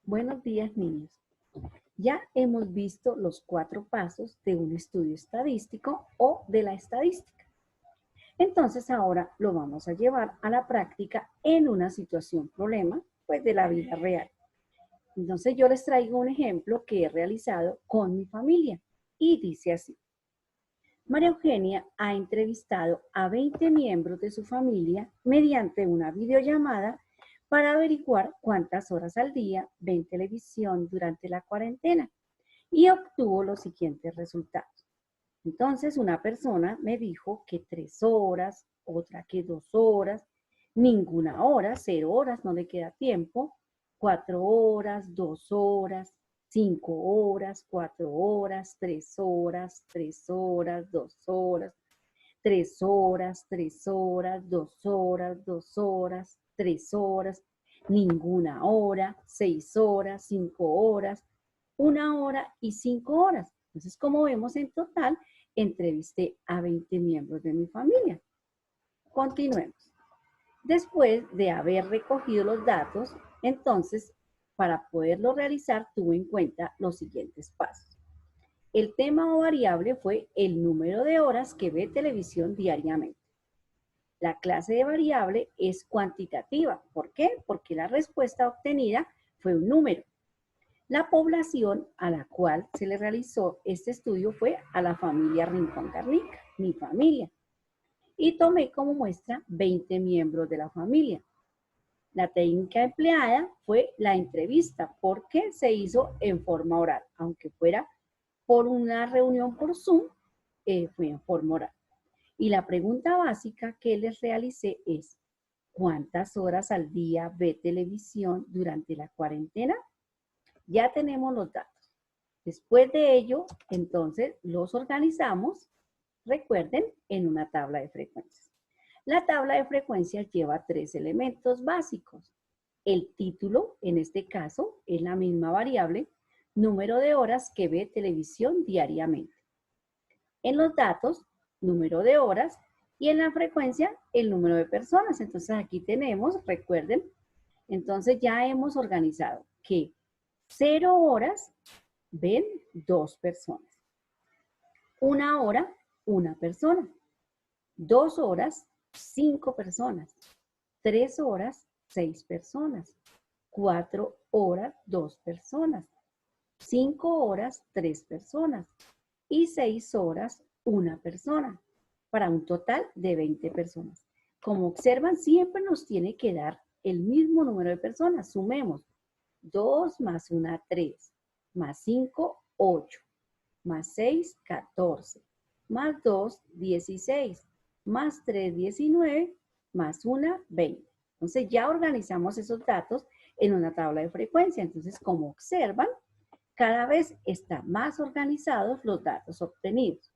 Buenos días, niños. Ya hemos visto los 4 pasos de un estudio estadístico o de la estadística. Entonces ahora lo vamos a llevar a la práctica en una situación problema, pues de la vida real. Entonces yo les traigo un ejemplo que he realizado con mi familia y dice así. María Eugenia ha entrevistado a 20 miembros de su familia mediante una videollamada para averiguar cuántas horas al día ven televisión durante la cuarentena y obtuvo los siguientes resultados. Entonces una persona me dijo que 3 horas, otra que 2 horas, ninguna hora, 0 horas, no le queda tiempo, 4 horas, 2 horas, 5 horas, 4 horas, 3 horas, 3 horas, 2 horas, 3 horas, 3 horas, 2 horas, 2 horas, 3 horas, ninguna hora, 6 horas, 5 horas, 1 hora y 5 horas. Entonces, como vemos en total, entrevisté a 20 miembros de mi familia. Continuemos. Después de haber recogido los datos, entonces, para poderlo realizar, tuve en cuenta los siguientes pasos. El tema o variable fue el número de horas que ve televisión diariamente. La clase de variable es cuantitativa. ¿Por qué? Porque la respuesta obtenida fue un número. La población a la cual se le realizó este estudio fue a la familia Rincón Garnica, mi familia. Y tomé como muestra 20 miembros de la familia. La técnica empleada fue la entrevista porque se hizo en forma oral, aunque fuera por una reunión por Zoom, fue en forma oral. Y la pregunta básica que les realicé es, ¿cuántas horas al día ve televisión durante la cuarentena? Ya tenemos los datos. Después de ello, entonces, los organizamos, recuerden, en una tabla de frecuencias. La tabla de frecuencias lleva 3 elementos básicos. El título, en este caso, es la misma variable, número de horas que ve televisión diariamente. En los datos, número de horas, y en la frecuencia, el número de personas. Entonces aquí tenemos, recuerden, entonces ya hemos organizado que 0 horas ven 2 personas. 1 hora, 1 persona. 2 horas, 5 personas. 3 horas, 6 personas. 4 horas, 2 personas. 5 horas, 3 personas. Y 6 horas, 1 persona. Para un total de 20 personas. Como observan, siempre nos tiene que dar el mismo número de personas. Sumemos 2 más 1, 3, más 5, 8, más 6, 14, más 2, 16, más 3, 19, más 1, 20. Entonces ya organizamos esos datos en una tabla de frecuencia. Entonces, como observan, cada vez están más organizados los datos obtenidos.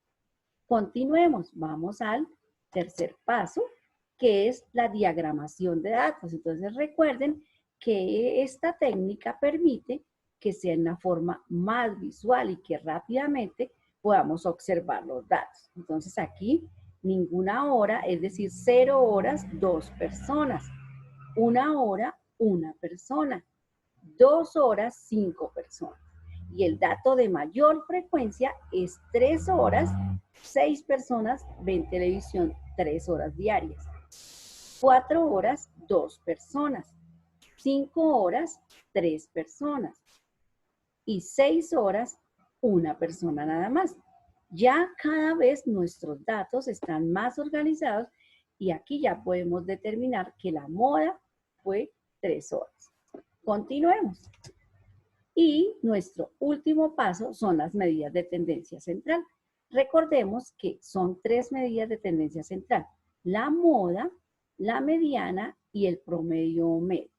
Continuemos, vamos al tercer paso, que es la diagramación de datos. Entonces recuerden que esta técnica permite que sea en una forma más visual y que rápidamente podamos observar los datos. Entonces aquí ninguna hora, es decir, 0 horas, 2 personas. 1 hora, 1 persona. 2 horas, 5 personas. Y el dato de mayor frecuencia es 3 horas, 6 personas ven televisión 3 horas diarias. 4 horas, 2 personas. 5 horas, 3 personas. Y 6 horas, 1 persona nada más. Ya cada vez nuestros datos están más organizados y aquí ya podemos determinar que la moda fue 3 horas. Continuemos. Y nuestro último paso son las medidas de tendencia central. Recordemos que son 3 medidas de tendencia central. La moda, la mediana y el promedio medio.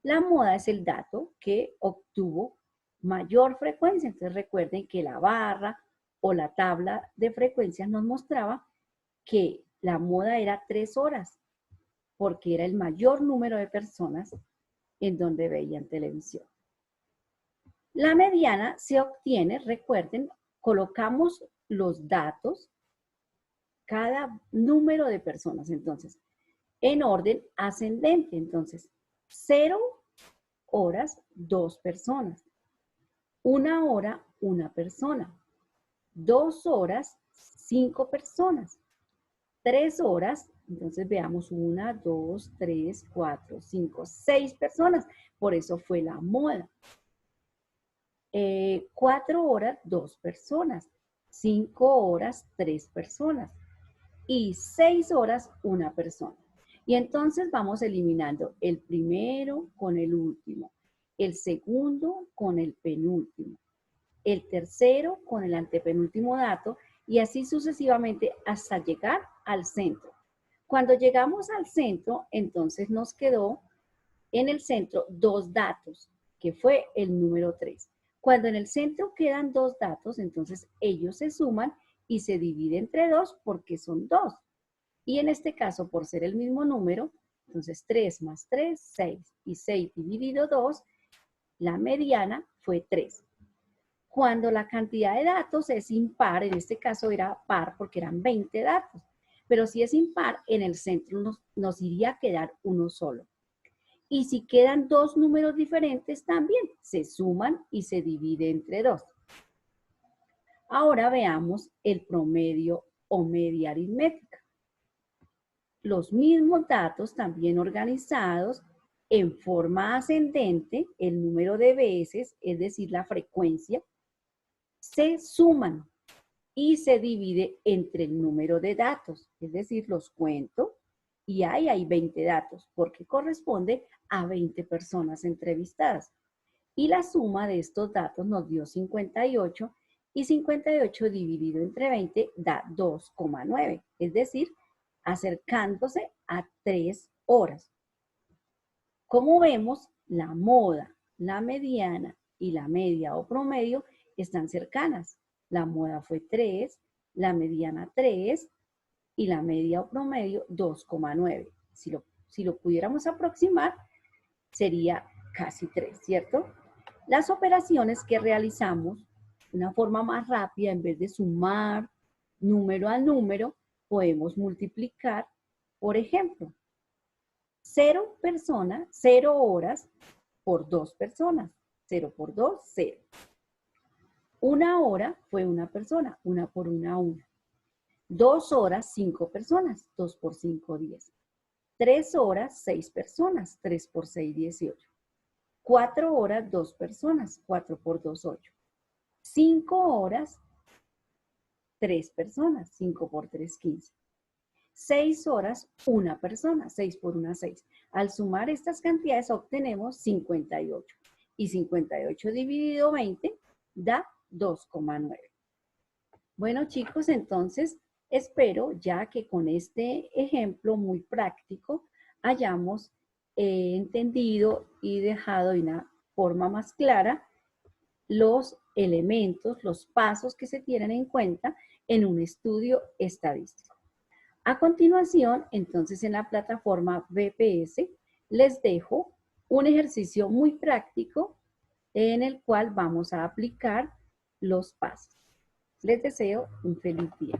La moda es el dato que obtuvo mayor frecuencia. Entonces recuerden que la barra o la tabla de frecuencias nos mostraba que la moda era 3 horas, porque era el mayor número de personas en donde veían televisión. La mediana se obtiene, recuerden, colocamos los datos, cada número de personas, entonces, en orden ascendente. Entonces, 0 horas, 2 personas. 1 hora, 1 persona. 2 horas, 5 personas. 3 horas, entonces veamos 1, 2, 3, 4, 5, 6 personas. Por eso fue la moda. 4 horas, 2 personas. 5 horas, 3 personas. Y 6 horas, 1 persona. Y entonces vamos eliminando el primero con el último, el segundo con el penúltimo, el tercero con el antepenúltimo dato y así sucesivamente hasta llegar al centro. Cuando llegamos al centro, entonces nos quedó en el centro 2 datos, que fue el número 3. Cuando en el centro quedan 2 datos, entonces ellos se suman y se dividen entre 2 porque son 2. Y en este caso, por ser el mismo número, entonces 3 más 3, 6. Y 6 dividido 2, la mediana fue 3. Cuando la cantidad de datos es impar, en este caso era par porque eran 20 datos. Pero si es impar, en el centro nos iría a quedar uno solo. Y si quedan 2 números diferentes, también se suman y se divide entre 2. Ahora veamos el promedio o media aritmética. Los mismos datos también organizados en forma ascendente, el número de veces, es decir, la frecuencia, se suman y se divide entre el número de datos, es decir, los cuento y ahí hay 20 datos porque corresponde a 20 personas entrevistadas. Y la suma de estos datos nos dio 58 y 58 dividido entre 20 da 2,9, es decir, acercándose a 3 horas. Como vemos, la moda, la mediana y la media o promedio están cercanas. La moda fue 3, la mediana 3 y la media o promedio 2,9. Si lo pudiéramos aproximar, sería casi 3, ¿cierto? Las operaciones que realizamos de una forma más rápida, en vez de sumar número a número, podemos multiplicar, por ejemplo, 0 personas, 0 horas por 2 personas. 0 por 2, 0. 1 hora fue 1 persona, 1 por 1, 1. 2 horas, 5 personas, 2 por 5, 10. 3 horas, 6 personas, 3 por 6, 18. 4 horas, 2 personas, 4 por 2, 8. 5 horas, 3 personas, 5 por 3, 15. 6 horas, 1 persona, 6 por 1, 6. Al sumar estas cantidades obtenemos 58. Y 58 dividido 20 da 2,9. Bueno, chicos, entonces espero ya que con este ejemplo muy práctico hayamos entendido y dejado de una forma más clara los elementos, los pasos que se tienen en cuenta en un estudio estadístico. A continuación, entonces en la plataforma BPS les dejo un ejercicio muy práctico en el cual vamos a aplicar los pasos. Les deseo un feliz día.